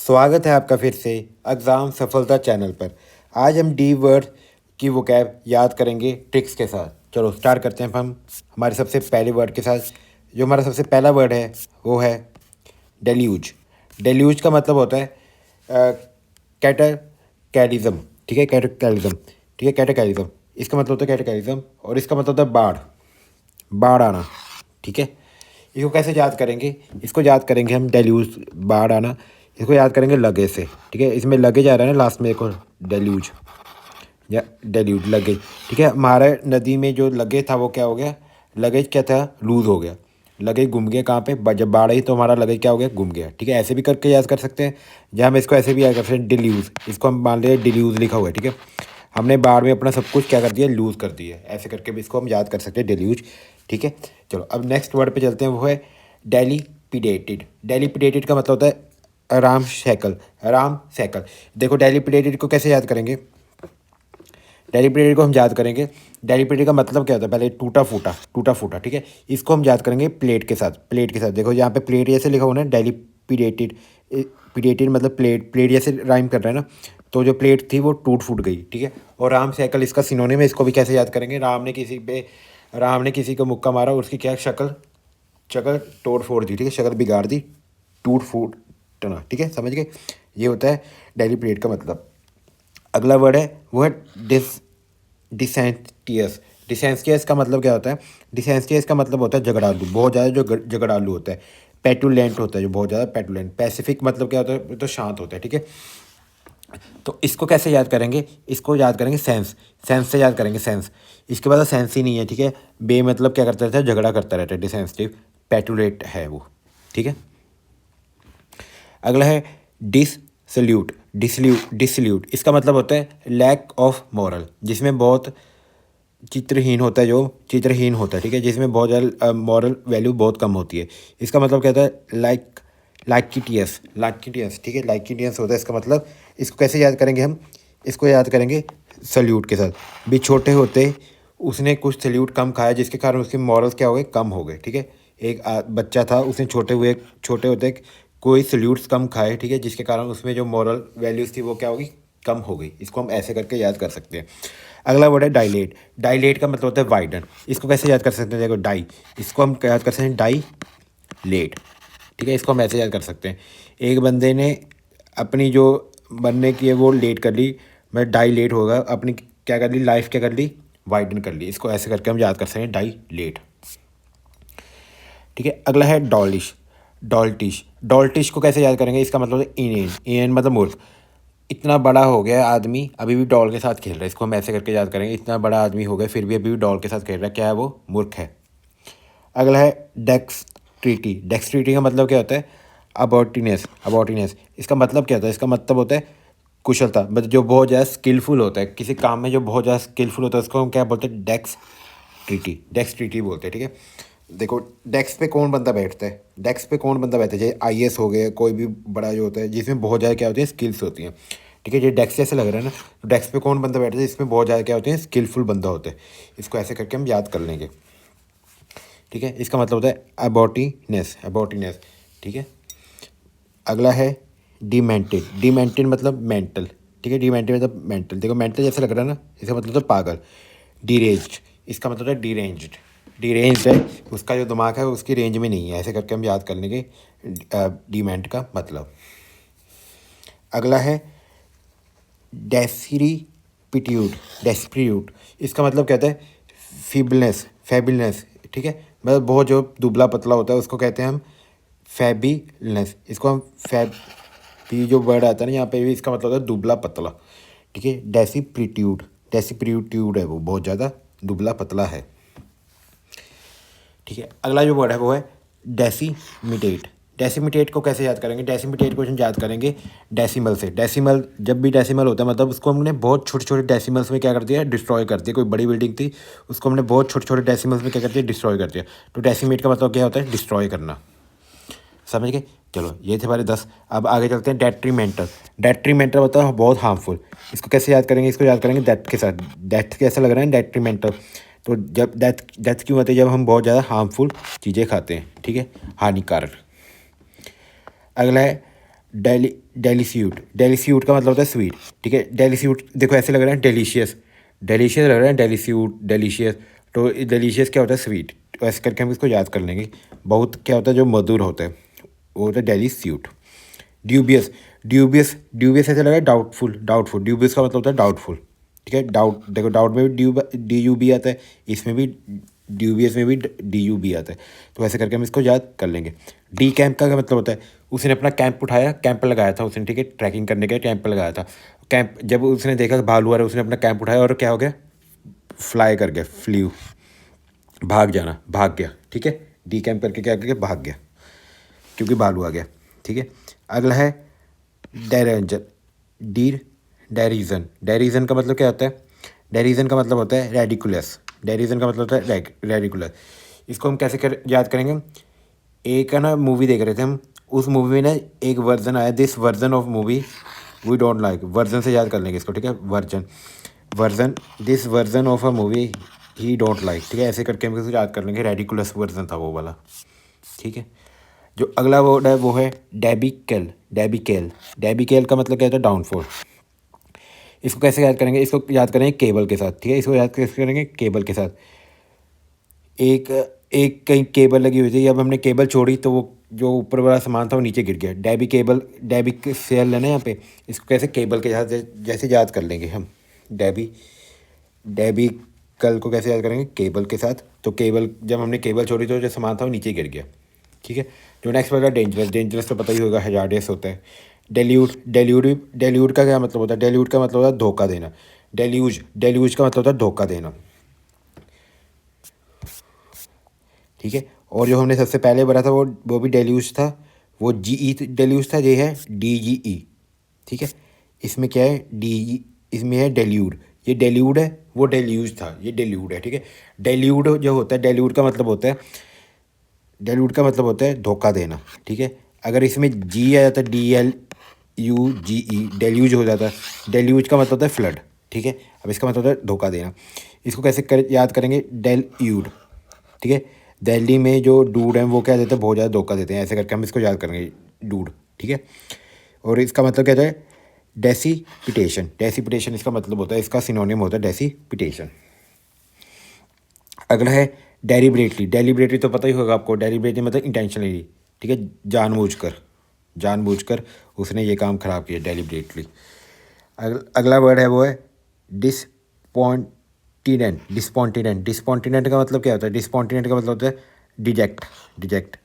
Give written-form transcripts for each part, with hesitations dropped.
स्वागत है आपका फिर से एग्ज़ाम सफलता चैनल पर। आज हम डी वर्ड की वोकैब याद करेंगे ट्रिक्स के साथ। चलो स्टार्ट करते हैं हम हमारे सबसे पहले वर्ड के साथ। जो हमारा सबसे पहला वर्ड है वो है डेल्यूज। डेल्यूज का मतलब होता है कैटरकैलिज्म। ठीक है, कैटरकैलिज्म। ठीक है, कैटरकैलिज्म इसका मतलब होता है कैटरकैलिज्म, और इसका मतलब होता है बाढ़, बाढ़ आना। ठीक है, इसको कैसे याद करेंगे? इसको याद करेंगे हम डेल्यूज, बाढ़ आना। इसको याद करेंगे लगे से। ठीक है, इसमें लगे जा रहा है ना लास्ट में एक और डेल्यूज या डेल्यूज लगे। ठीक है, हमारे नदी में जो लगे था वो क्या हो गया? लगेज क्या था? लूज़ हो गया। लगेज गुम गया कहाँ पे? जब बाढ़ आई तो हमारा लगेज क्या हो गया? गुम गया। ठीक है, ऐसे भी करके याद कर सकते हैं, या हम इसको ऐसे भी याद कर सकते हैं डिल्यूज। इसको हम मान लिया डिल्यूज लिखा हुआ है। ठीक है, हमने बाढ़ में अपना सब कुछ क्या कर दिया? लूज़ कर दिया। ऐसे करके भी इसको हम याद कर सकते हैं डिल्यूज। ठीक है, चलो अब नेक्स्ट वर्ड पे चलते हैं, वो है डेलीपिडेटेड। डेलीपिडेटेड का मतलब होता है राम सैकल। राम सैकल। देखो डेलीपिडेटेड को कैसे याद करेंगे? डेलीपिडेटेड को हम याद करेंगे, डेलीपिडेटेड का मतलब क्या होता है? पहले टूटा फूटा, टूटा फूटा। ठीक है, इसको हम याद करेंगे प्लेट के साथ। प्लेट के साथ देखो यहाँ पे प्लेट जैसे लिखा हुआ ना, डेलीपिडेटेड। पिडेटेड मतलब प्लेट, प्लेट जैसे राइम कर रहा है ना, तो जो प्लेट थी वो टूट फूट गई। ठीक है, और राम साइकिल इसका सिनोनिम है। इसको भी कैसे याद करेंगे? राम ने किसी को मुक्का मारा, उसकी क्या शक्ल शक्ल तोड़ फोड़ दी। ठीक है, शक्ल बिगाड़ दी, टूट फूटना। ठीक है, समझ गए? ये होता है डेलीपिडेट का मतलब। अगला वर्ड है वो है डिसेंटियस। डिसेंटियस का मतलब क्या होता है? डिसेंटियस का मतलब होता है झगड़ालू, बहुत ज़्यादा जो झगड़ालू होता है। पेटुलेंट होता है, जो बहुत ज़्यादा पेटुलेंट। पैसिफिक मतलब क्या होता है? तो शांत होता है। ठीक है, तो इसको कैसे याद करेंगे? इसको याद करेंगे सेंस। सेंस से याद करेंगे, सेंस। इसके बाद सेंस ही नहीं है। ठीक है, बे मतलब क्या करता रहता है? झगड़ा करता रहता है। डिसेंसिटिव, पेटुलेट है वो। ठीक है, अगला है डिसल्यूट। डिसल्यूट इसका मतलब होता है लैक ऑफ मॉरल, जिसमें बहुत चित्रहीन होता है, जो चित्रहीन होता है। ठीक है, जिसमें बहुत ज़्यादा मॉरल वैल्यू बहुत कम होती है। इसका मतलब क्या होता है? लाइकिटियस। लाइकिटियस। ठीक है, लाइकिटियस होता है इसका मतलब। इसको कैसे याद करेंगे हम? इसको याद करेंगे सल्यूट के साथ। भी छोटे होते उसने कुछ सल्यूट कम खाया, जिसके कारण उसके मॉरल्स क्या हो गए? कम हो गए। ठीक है, एक बच्चा था, उसने छोटे होते कोई सल्यूट्स कम खाए। ठीक है, जिसके कारण उसमें जो मॉरल वैल्यूज़ थी वो क्या होगी? कम हो गई। इसको हम ऐसे करके याद कर सकते हैं। अगला वर्ड है डायलेट। डायलेट का मतलब होता है वाइडन। इसको कैसे याद कर सकते हैं? देखो डाई, इसको हम याद कर सकते हैं डाई लेट। ठीक है, इसको हम ऐसे याद कर सकते हैं, एक बंदे ने अपनी जो बनने की है वो लेट कर ली, मैं डाई लेट होगा, अपनी क्या कर ली? लाइफ क्या कर ली? वाइडन कर ली। इसको ऐसे करके हम याद कर सकते हैं डाई लेट। ठीक है, अगला है डॉलिश। डॉल्टिश। डॉल्टिश को कैसे याद करेंगे? इसका मतलब है इनेन। इनेन मतलब मूर्ख। इतना बड़ा हो गया आदमी, अभी भी डॉल के साथ खेल रहा है। इसको हम ऐसे करके याद करेंगे, इतना बड़ा आदमी हो गया फिर भी अभी भी डॉल के साथ खेल रहा है। क्या है वो? मूर्ख है। अगला है डेक्सट्रिटी। डेक्सट्रिटी का मतलब क्या होता है? अबॉर्टिनेस। अबॉर्टिनेस इसका मतलब क्या होता है? इसका मतलब होता है कुशलता, मतलब जो बहुत ज़्यादा स्किलफुल होता है किसी काम में, जो बहुत ज़्यादा स्किलफुल होता है उसको हम क्या बोलते हैं? डेक्सट्रिटी। डेक्सट्रिटी बोलते हैं। ठीक है, देखो डेस्क पे कौन बंदा बैठता है? डेस्क पे कौन बंदा बैठता है? जैसे आईएएस हो गया, कोई भी बड़ा जो होता है जिसमें बहुत ज़्यादा क्या होती है? स्किल्स होती हैं। ठीक है, ये डेस्क जैसे लग रहा है ना, तो डेस्क पे कौन बंदा बैठता है? जिसमें बहुत ज़्यादा क्या होते हैं? स्किलफुल बंदा होता है। इसको ऐसे करके हम याद कर लेंगे। ठीक है, इसका मतलब होता है अबॉर्टिनेस। अबॉर्टिनेस। ठीक है, अगला है डिमेंटेड। डिमेंटेड मतलब मेंटल। ठीक है, डिमेंटेड मतलब मेंटल। देखो मेंटल जैसे लग रहा है ना, इसका मतलब होता है पागल। डिरेंज्ड इसका मतलब है डिरेंज्ड। डिरेंज्ड है, उसका जो दिमाग है उसकी रेंज में नहीं है। ऐसे करके हम याद कर लेंगे डिमेंट का मतलब। अगला है डेस्पिट्यूट। डेस्पिट्यूट इसका मतलब कहता है फीबलनेस, फैबिलनेस। ठीक है, मतलब बहुत जो दुबला पतला होता है उसको कहते हैं हम फैबिलनेस। इसको हम फैब, ये जो वर्ड आता है ना यहाँ पे भी, इसका मतलब होता है दुबला पतला। ठीक है, डेसिप्रीट्यूड। डेसिप्रीट्यूड है, वो बहुत ज़्यादा दुबला पतला है। ठीक है, अगला जो वर्ड है वो है डेसीमिटेट। डेसीमिटेट को कैसे याद करेंगे? डेसीमिटेट को हम याद करेंगे डेसिमल से। डेसिमल, जब भी डेसिमल होता है मतलब उसको हमने बहुत छोटे छोटे डेसिमल्स में क्या कर दिया? डिस्ट्रॉय कर दिया। कोई बड़ी बिल्डिंग थी, उसको हमने बहुत छोटे छोटे डेसिमल्स में क्या कर दिया? डिस्ट्रॉय कर दिया। तो डेसीमेट का मतलब क्या होता है? डिस्ट्रॉय करना। समझ गए? चलो ये थे हमारे 10। अब आगे चलते हैं डेट्रीमेंटल। डेट्रीमेंटल होता है बहुत हार्मफुल। इसको कैसे याद करेंगे? इसको याद करेंगे डेथ के साथ। डेथ कैसा लग रहा है? डेट्रीमेंटल। तो जब डेथ डेथ क्यों होती है? जब हम बहुत ज़्यादा हार्मफुल चीज़ें खाते हैं। ठीक है, हानिकारक। अगला है डेलीस्यूट, डेलीस्यूट का मतलब होता है स्वीट, ठीक है। डेलीस्यूट देखो ऐसे लग रहा है डिलीशियस, डिलीशियस लग रहा है डेलीस्यूट डिलीशियस, तो डिलीशियस क्या होता है स्वीट, तो ऐसे करके हम इसको याद कर लेंगे। बहुत क्या होता है जो मधुर होता है वो होता है डेलीस्यूट। ड्यूबियस, ड्यूबियस, ड्यूबियस ऐसे लग रहा है डाउटफुल, डाउटफुल, ड्यूबियस का मतलब होता है डाउटफुल, ठीक है। डाउट देखो, डाउट में भी डी यू बी आता है, इसमें भी ड्यूबियस में भी डी यू बी आता है, तो ऐसे करके हम इसको याद कर लेंगे। डी कैंप का क्या मतलब होता है, उसने अपना कैंप उठाया, कैंप लगाया था उसने, ठीक है, ट्रैकिंग करने के कैंप लगाया था। कैंप जब उसने देखा कि भालू आ रहा है, उसने अपना कैंप उठाया और क्या हो गया, फ्लाई कर गया, फ्ल्यू, भाग जाना, भाग गया, ठीक है। डी कैंप करके क्या करके भाग गया क्योंकि भालू आ गया, ठीक है। अगला है डेरेंजर, डीर, डेरीजन, डेरीजन का मतलब क्या होता है, डेरीजन का मतलब होता है रेडिकुलस, डेरीजन का मतलब होता है रेडिकुलस। इसको हम कैसे याद करेंगे, एक है ना मूवी देख रहे थे हम, उस मूवी में ना एक वर्जन आया, this version of movie we don't like, version से याद कर लेंगे इसको, ठीक है। Version, version, this version of a movie he don't like, ठीक है, ऐसे करके हम इसको याद कर लेंगे, रेडिकुलस वर्जन था वो वाला, ठीक है। जो अगला वर्ड है वो है डेबिकेल, डेबिकेल, डेबिकेल का मतलब क्या होता है डाउनफॉल। इसको कैसे याद करेंगे, इसको याद करेंगे केबल के साथ, ठीक है, इसको याद कैसे करेंगे केबल के साथ। एक एक कहीं केबल लगी हुई थी, अब हमने केबल छोड़ी तो वो जो ऊपर वाला सामान था वो नीचे गिर गया, डेबी केबल, डेबी सेल है ना यहाँ पे, इसको कैसे केबल के साथ जैसे याद कर लेंगे हम, डेबी, डेबी कल को कैसे याद करेंगे केबल के साथ, तो केबल जब हमने केबल छोड़ी तो जो सामान था वो नीचे गिर गया, ठीक है। जो नेक्स्ट वर्ड है डेंजरस, डेंजरस तो पता ही होगा, हजार्डियस होता है। डेल्यूड, डेल्यूड, डेल्यूड का क्या मतलब होता है, डेल्यूड का मतलब होता है धोखा देना, डेल्यूज, डेल्यूज का मतलब होता है धोखा देना, ठीक है। और जो हमने सबसे पहले बोला था वो भी डेल्यूज था, वो जी ई डेल्यूज था, ये है डी जी ई, ठीक है। इसमें क्या है डी, इसमें है डेल्यूड, ये डेल्यूड है, वो डेल्यूज था, ये डेल्यूड है, ठीक है। डेल्यूड जो होता है, डेल्यूड का मतलब होता है, डेल्यूड का मतलब होता है धोखा देना, ठीक है। अगर इसमें जी आ जाता है, डी एल यू जी ई, डेल्यूज हो जाता है, डेल्यूज का मतलब होता है फ्लड, ठीक है। अब इसका मतलब होता है धोखा देना, इसको कैसे याद करेंगे, डेल्यूड, ठीक है। दिल्ली में जो डूड हैं वो क्या देते हैं, बहुत ज़्यादा धोखा देते हैं, ऐसे करके हम इसको याद करेंगे डूड, ठीक है। और इसका मतलब क्या होता है डेसिपिटेशन, डेसिपिटेशन इसका मतलब होता है, इसका सिनोनिम होता है डेसिपिटेशन। अगला है डेलिबरेटली, डेलिबरेटली तो पता ही होगा आपको, डेलिबरेटली मतलब इंटेंशनली, ठीक है, जानबूझकर, जानबूझकर उसने ये काम ख़राब किया, डेलिबरेटली। अगला वर्ड है वो है डिसपॉन्टिनेंट, डिसपॉन्टिनेंट, डिसपॉन्टिनेंट का मतलब क्या होता है, डिसपॉन्टिनेंट का मतलब होता है डिजेक्ट, डिजेक्ट,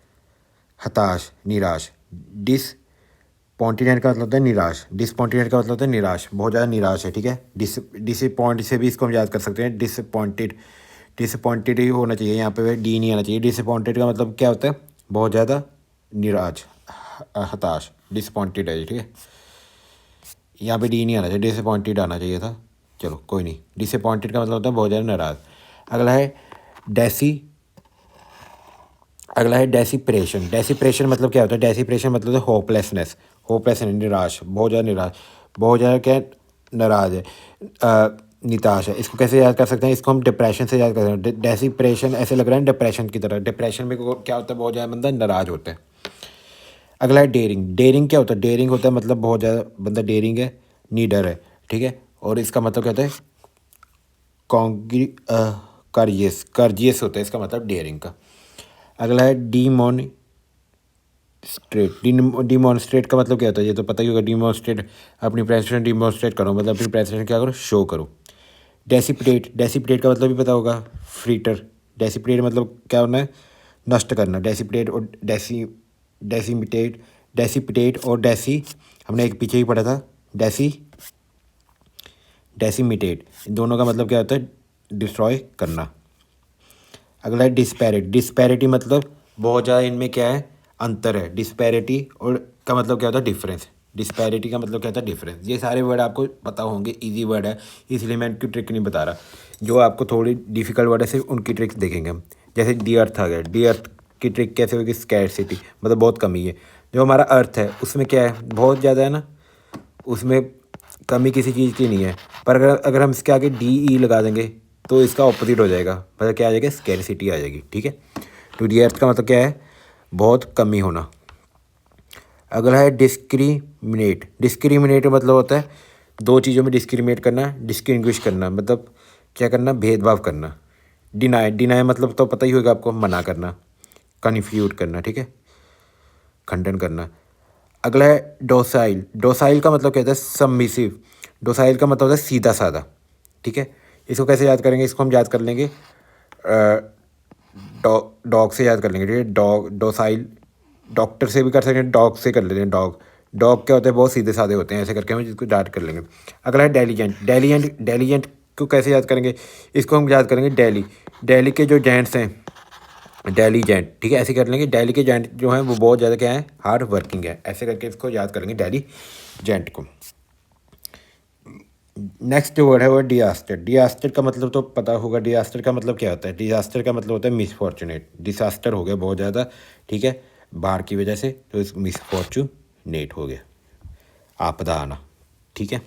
हताश, निराश। डिसपॉन्टिनेंट का मतलब होता है निराश, डिसपॉन्टिनेंट का मतलब होता है निराश, बहुत ज़्यादा निराश है, ठीक है। डिसपॉइंट से भी इसको हम याद कर सकते हैं, डिसपॉइंटेड, डिसपॉइंटेड ही होना चाहिए यहाँ पे, डी नहीं आना चाहिए। डिसपॉइंटेड का मतलब क्या होता है, बहुत ज़्यादा निराश, हताश, डिसपॉइंटेड है, ठीक है। यहाँ पे डी नहीं आना चाहिए, डिसअपॉइंटेड आना चाहिए था, चलो कोई नहीं। डिसअपॉइंटेड का मतलब होता है बहुत ज़्यादा नाराज़। अगला है डेसी, अगला है डेसिप्रेशन, डेसिप्रेशन मतलब क्या होता है, डेसिप्रेशन मतलब है होपलेसनेस, होपलेसनेस, निराश, बहुत ज़्यादा निराश, बहुत ज़्यादा क्या नाराज़ है, निताश है। इसको कैसे याद कर सकते हैं, इसको हम डिप्रेशन से याद कर सकते हैं, डेसिप्रेशन ऐसे लग रहा है डिप्रेशन की तरह, डिप्रेशन में क्या होता है, बहुत ज़्यादा बंदा नाराज़ होता है। अगला है डेयरिंग, डेयरिंग क्या होता है, डेयरिंग होता है मतलब बहुत ज़्यादा बंदा डेयरिंग है, नीडर है, ठीक है। और इसका मतलब क्या होता है कॉन्ग्री कर्जियस, कर्जियस होता है इसका मतलब डेयरिंग का। अगला है डिमॉन्स्ट्रेट का मतलब क्या होता है, ये तो पता ही होगा, डिमॉन्स्ट्रेट, अपनी प्रेजेंटेशन डिमॉन्स्ट्रेट करो, मतलब अपनी प्रेजेंटेशन क्या करो, शो करो। डेसिपिटेट, डेसिपिटेट का मतलब भी पता होगा, फ्रीटर, डेसिपिटेट मतलब क्या होना है, नष्ट करना। डेसिपिटेट और डेसिमिटेट, डेसिपिटेट और डेसी, हमने एक पीछे ही पढ़ा था, डेसिमिटेट, इन दोनों का मतलब क्या होता है, डिस्ट्रॉय करना। अगला है डिस्पैरिटी, डिस्पैरिटी मतलब बहुत ज़्यादा इनमें क्या है, अंतर है। डिस्पैरिटी और का मतलब क्या होता है, डिफरेंस, डिस्पैरिटी का मतलब क्या होता है, डिफरेंस। ये सारे वर्ड आपको पता होंगे, इजी वर्ड है, इसलिए मैं इनकी ट्रिक नहीं बता रहा। जो आपको थोड़ी डिफिकल्ट वर्ड है सिर्फ उनकी ट्रिक्स देखेंगे हम। जैसे डी अर्थ आ गया, डी अर्थ की ट्रिक कैसे होगी, स्कैरसिटी मतलब बहुत कमी है। जो हमारा अर्थ है उसमें क्या है, बहुत ज़्यादा है ना, उसमें कमी किसी चीज़ की नहीं है, पर अगर हम इसके आगे डी ई लगा देंगे तो इसका ऑपोजिट हो जाएगा, मतलब क्या आ जाएगा, स्कैरसिटी आ जाएगी, ठीक है। तो डी अर्थ का मतलब क्या है, बहुत कमी होना। अगला है डिस्क्रिमिनेट। डिस्क्रिमिनेट मतलब होता है दो चीज़ों में डिस्क्रिमिनेट करना, डिस्टिंग्विश करना, मतलब क्या करना, भेदभाव करना। डिनाई, डिनाई मतलब तो पता ही होगा आपको, मना करना, कन्फ्यूट करना, ठीक है, खंडन करना। अगला है डोसाइल। डोसाइल का मतलब क्या होता है, सबमिसिव। डोसाइल का मतलब होता है सीधा साधा, ठीक है। इसको कैसे याद करेंगे, इसको हम याद कर लेंगे डॉग से याद कर लेंगे, ठीक है। डॉग, डोसाइल, डॉक्टर से भी कर सकते हैं, डॉग से कर लेते हैं। डॉग, डॉग क्या होते हैं, बहुत सीधे साधे होते हैं, ऐसे करके हम जिसको याद कर लेंगे। अगला है डेलीजेंट। डेलीजेंट, डेलीजेंट को कैसे याद करेंगे, इसको हम याद करेंगे डेली। डेली के जो जेंट्स हैं, डेली जेंट, ठीक है, ऐसे कर लेंगे। डेली के जेंट जो हैं वो बहुत ज़्यादा क्या है, हार्ड वर्किंग है, ऐसे करके इसको याद करेंगे डेली जेंट को। नेक्स्ट जो वर्ड है वो डिजास्टर। डिजास्टर का मतलब तो पता होगा, डिजास्टर का मतलब क्या होता है। डिजास्टर का मतलब होता है मिसफॉर्चुनेट। डिजास्टर हो गया बहुत ज़्यादा, ठीक है, बाढ़ की वजह से, तो इस मिसफॉर्चुनेट हो गया, आपदा आना, ठीक है।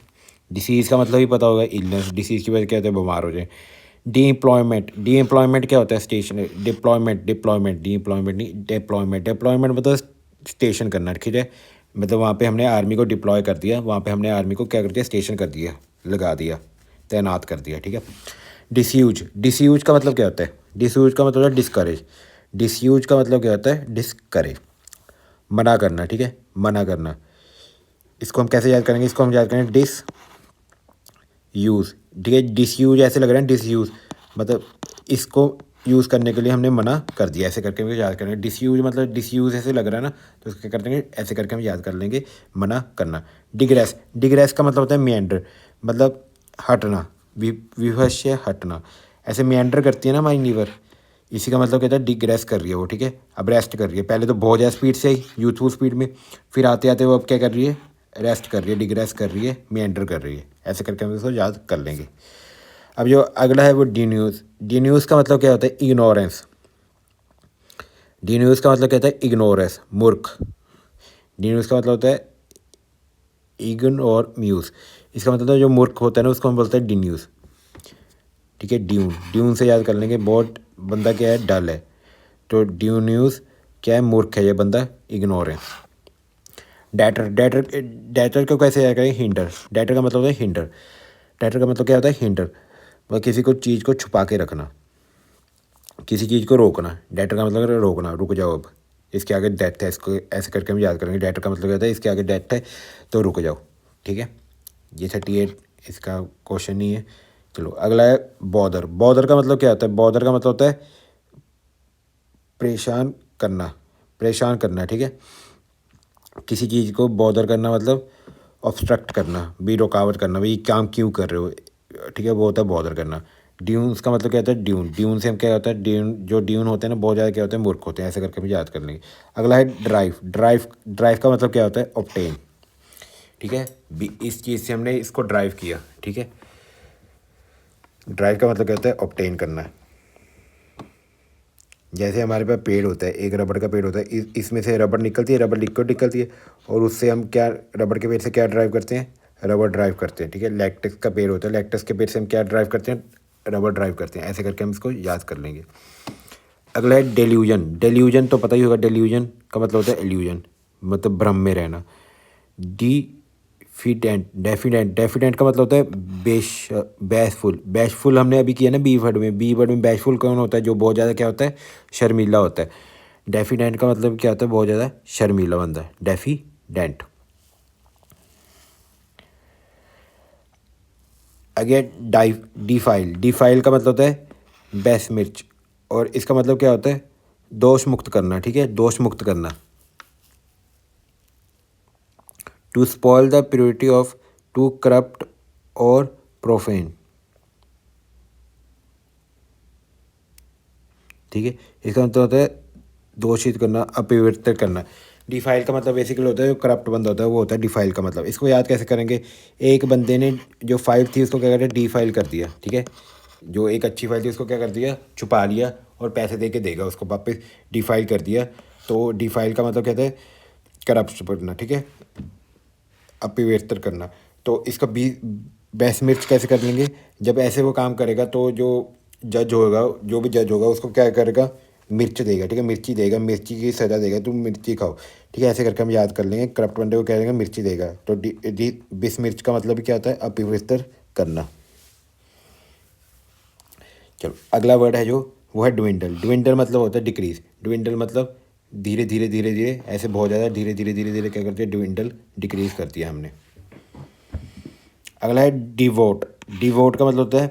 डिसीज़ का मतलब ही पता होगा, इलनेस। डिसीज़ की वजह क्या होता है, बीमार हो जाए। D employment. डी एम्प्लॉयमेंट क्या होता है, station. Deployment, deployment, D employment नहीं, डिप्लॉयमेंट। डिप्लॉयमेंट मतलब स्टेशन करना, ठीक है, मतलब वहाँ पे हमने आर्मी को डिप्लॉय कर दिया, वहाँ पे हमने आर्मी को क्या कर दिया, स्टेशन कर दिया, लगा दिया, तैनात कर दिया, ठीक है। डिसयूज। डिसयूज का मतलब क्या होता है, डिसयूज का मतलब है डिस्करेज। डिसयूज का मतलब क्या होता है, डिस्करेज, मना करना, ठीक है, मना करना। इसको हम कैसे याद करेंगे, इसको हम याद करेंगे डिस यूज़, ठीक है। डिसयूज ऐसे लग रहा है, डिसयूज़ मतलब इसको यूज़ करने के लिए हमने मना कर दिया, ऐसे करके हम याद करेंगे। डिसयूज मतलब डिसयूज ऐसे लग रहा है ना, तो इसको क्या कर देंगे, ऐसे करके हम याद कर लेंगे, मना करना। डिग्रेस। डिग्रेस का मतलब होता है मिएंडर, मतलब हटना, विवश से हटना। ऐसे मिएंडर करती है ना हमारी लीवर, इसी का मतलब कहता है डिग्रेस कर रही है वो, ठीक है, अब रेस्ट कर रही है। पहले तो बहुत ज़्यादा स्पीड से आई, यूथफुल स्पीड में, फिर आते आते वो अब क्या कर रही है, रेस्ट कर रही है, डिग्रेस कर रही है, मिएंडर कर रही है, ऐसे करके हम इसको याद कर लेंगे। अब जो अगला है वो डी न्यूज़। डी न्यूज़ का मतलब क्या होता है, इग्नोरेंस। डी न्यूज़ का मतलब कहता है इग्नोरेंस, मूर्ख। डी न्यूज़ का मतलब होता है इग्न और म्यूज़, इसका मतलब है जो मूर्ख होता है ना, उसको हम बोलते हैं डी न्यूज़, ठीक है। ड्यून, ड्यून से याद कर लेंगे, बहुत बंदा क्या है, डल है, तो ड्यू न्यूज़ क्या है, मूर्ख है ये बंदा, इग्नोर है। डैटर। डैटर, डैटर को कैसे याद करें, हिंडर। डैटर का मतलब होता है हिंडर। डैटर का मतलब क्या होता है, हिंडर, मतलब किसी को चीज़ को छुपा के रखना, किसी चीज़ को रोकना। डैटर का मतलब है रोकना, रुक जाओ, अब इसके आगे डेथ है, इसको ऐसे करके हम याद करेंगे। डैटर का मतलब कहता है इसके आगे डेथ है तो रुक जाओ, ठीक है। ये 38 इसका क्वेश्चन नहीं है। चलो अगला है बॉदर। बॉदर का मतलब क्या होता है, बॉदर का मतलब होता है परेशान करना, परेशान करना, ठीक है। किसी चीज़ को बॉदर करना मतलब ऑब्स्ट्रक्ट करना, भी रुकावट करना, भाई काम क्यों कर रहे हो, ठीक है, वो होता है बॉदर करना। ड्यून का मतलब क्या होता है, ड्यून। ड्यून से हम क्या होता है, ड्यून, जो ड्यून होते हैं ना बहुत ज़्यादा क्या होते हैं, मूर्ख होते हैं, ऐसे करके भी याद कर लेंगे। अगला है ड्राइव। ड्राइव, ड्राइव का मतलब क्या होता है, ऑब्टेन, ठीक है, इस चीज़ से हमने इसको ड्राइव किया, ठीक है। ड्राइव का मतलब क्या होता है, ऑब्टेन करना। जैसे हमारे पास पेड़ होता है, एक रबड़ का पेड़ होता है, इसमें से रबड़ निकलती है, रबड़ लिक्विड निकलती है, और उससे हम क्या, रबड़ के पेड़ से क्या ड्राइव करते हैं, रबड़ ड्राइव करते हैं, ठीक है। लैक्टिस का पेड़ होता है, लैक्टिस के पेड़ से हम क्या ड्राइव करते हैं, रबड़ ड्राइव करते हैं, ऐसे करके हम इसको याद कर लेंगे। अगला है डेल्यूजन। डेल्यूजन तो पता ही होगा, डेल्यूजन का मतलब होता है एल्यूजन, मतलब भ्रम में रहना। डिफिडेंट। डेफिडेंट, डेफिडेंट का मतलब होता है बैशफुल। बैशफुल हमने अभी किया ना बी वर्ड में, बी वर्ड में बैशफुल कौन होता है, जो बहुत ज़्यादा क्या होता है, शर्मीला होता है। डेफिडेंट का मतलब क्या होता है, बहुत ज़्यादा शर्मीला बंदा है, डेफिडेंट। Again defile. डिफाइल का मतलब होता है बेसमिर्च, और इसका मतलब क्या होता है, दोष मुक्त करना, ठीक है, दोष मुक्त करना। To spoil the purity of, to corrupt और प्रोफेन, ठीक है, इसका मतलब होता है दोषित करना, अपवित्र करना। डिफाइल का मतलब बेसिकली होता है जो करप्ट बंदा होता है, वो होता है डिफाइल का मतलब। इसको याद कैसे करेंगे, एक बंदे ने जो फाइल थी उसको क्या करते हैं, डिफाइल कर दिया, ठीक है। जो एक अच्छी फाइल थी उसको क्या कर दिया, छुपा लिया, और पैसे दे के देगा उसको वापस, डिफाइल कर दिया। तो डिफाइल का मतलब कहते हैं करप्ट करना, ठीक है, अपवित्र करना। तो इसका भी बेस मिर्च कैसे कर लेंगे, जब ऐसे वो काम करेगा तो जो जज होगा, जो भी जज होगा उसको क्या करेगा, मिर्च देगा, ठीक है, मिर्ची देगा, मिर्ची की सज़ा देगा, तुम मिर्ची खाओ, ठीक है। ऐसे करके हम याद कर लेंगे। करप्ट बंदे को कह देंगे मिर्ची देगा, तो बिस मिर्च का मतलब क्या होता है, अपवित्र करना। चलो अगला वर्ड है जो, वो है ड्विंडल। ड्विंडल मतलब होता है डिक्रीज। ड्विंडल मतलब धीरे धीरे धीरे धीरे, ऐसे बहुत ज़्यादा धीरे धीरे धीरे धीरे क्या करती है, ड्विंडल, डिक्रीज करती है हमने। अगला है डिवोट। डिवोट का मतलब होता है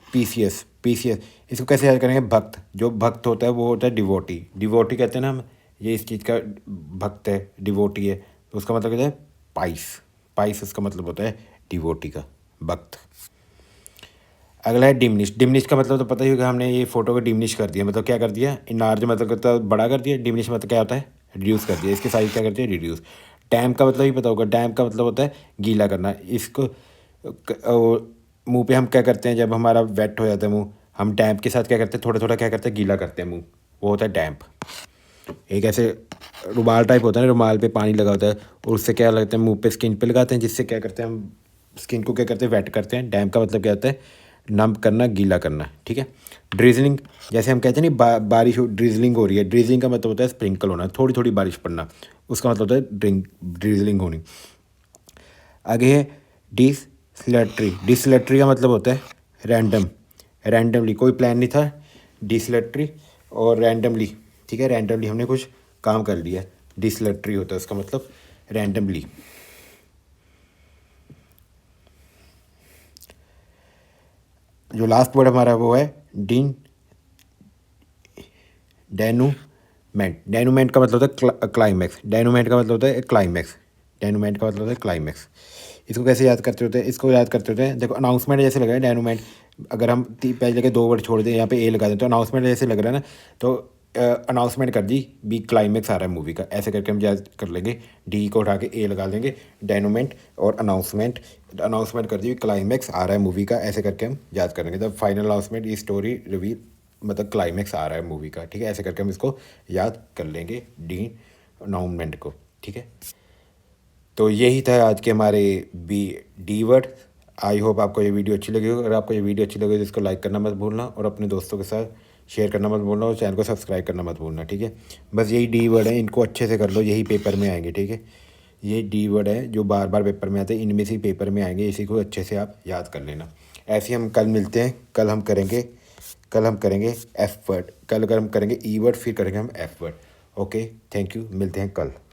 पीसीएस। पीसीएस इसको कैसे याद करेंगे, भक्त। जो भक्त होता है वो होता है डिवोटी। डिवोटी कहते हैं ना हम, ये इस चीज़ का भक्त है, डिवोटी है, तो उसका मतलब कहते हैं पाइस। पाइस उसका मतलब होता है डिवोटी का, भक्त। अगला है डिमनिश। डिमनिश का मतलब तो पता ही होगा, हमने ये फोटो को डिमनिश कर दिया, मतलब क्या कर दिया, इनार्ज मतलब करता है बड़ा कर दिया, डिमनिश मतलब क्या होता है, रिड्यूस कर दिया, इसकी साइज क्या करती है, रिड्यूस। डैम का मतलब ही पता होगा, डैम का मतलब होता है गीला करना। इसको मुंह पे हम क्या करते हैं, जब हमारा वेट हो जाता है मुंह, हम डैम्प के साथ क्या करते हैं, थोड़ा थोड़ा क्या करते हैं, गीला करते हैं मुंह, वो होता है डैम्प। एक ऐसे रुमाल टाइप होता है ना, रुमाल पे पानी लगा होता है, और उससे क्या लगता है, मुंह पे स्किन पे लगाते हैं, जिससे क्या करते हैं हम स्किन को क्या करते हैं, वेट करते हैं। डैम्प का मतलब क्या होता है, नम करना, गीला करना, ठीक है। ड्रिजलिंग, जैसे हम कहते हैं नहीं बारिश ड्रिजलिंग हो रही है, ड्रिजलिंग का मतलब होता है स्प्रिंकल होना, थोड़ी थोड़ी बारिश पड़ना, उसका मतलब होता है ड्रिजलिंग होनी। आगे है डिसलेटरी। डिसलेटरी का मतलब होता है रैंडम, रैंडमली, कोई प्लान नहीं था, डिसलेटरी और रैंडमली, ठीक है, रैंडमली हमने कुछ काम कर लिया, डिसलेटरी होता है उसका मतलब रैंडमली। जो लास्ट वर्ड हमारा वो है डीन डेनूमेंट। डेनूमेंट का मतलब होता है क्लाइमैक्स। डेनूमेंट का मतलब होता है क्लाइमैक्स। डेनूमेंट का मतलब होता है क्लाइमैक्स। इसको कैसे याद करते होते हैं, इसको याद करते होते हैं, देखो अनाउंसमेंट जैसे लग रहा है डेनूमेंट, अगर हम पहले जगह दो वर्ड छोड़ दें, यहाँ पे ए लगा दें, तो अनाउंसमेंट जैसे लग रहा है ना, तो अनाउंसमेंट कर दी, बी क्लाइमैक्स आ रहा है मूवी का, ऐसे करके हम याद कर लेंगे, डी को उठा के ए लगा देंगे, डेनूमेंट और अनाउंसमेंट। अनाउंसमेंट कर दी, क्लाइमैक्स आ रहा है मूवी का, ऐसे करके हम याद करेंगे। द फाइनल अनाउंसमेंट, ये स्टोरी रिवील, मतलब क्लाइमैक्स आ रहा है मूवी का, ठीक है, ऐसे करके हम इसको याद कर लेंगे, डी अनाउंसमेंट को, ठीक है। तो यही था आज के हमारे B D word. I hope आपको ये वीडियो अच्छी लगी हो। अगर आपको ये वीडियो अच्छी लगी तो इसको लाइक करना मत भूलना, और अपने दोस्तों के साथ शेयर करना मत भूलना, और चैनल को सब्सक्राइब करना मत भूलना, ठीक है। बस यही डी वर्ड है, इनको अच्छे से कर लो, यही पेपर में आएंगे, ठीक है। ये डी वर्ड है जो बार बार पेपर में आते हैं, इनमें से ही पेपर में आएंगे, इसी को अच्छे से आप याद कर लेना। ऐसे ही हम कल मिलते हैं, कल हम करेंगे एफ वर्ड। कल अगर हम करेंगे ई वर्ड, फिर करेंगे हम F word. Okay, thank you, मिलते हैं कल।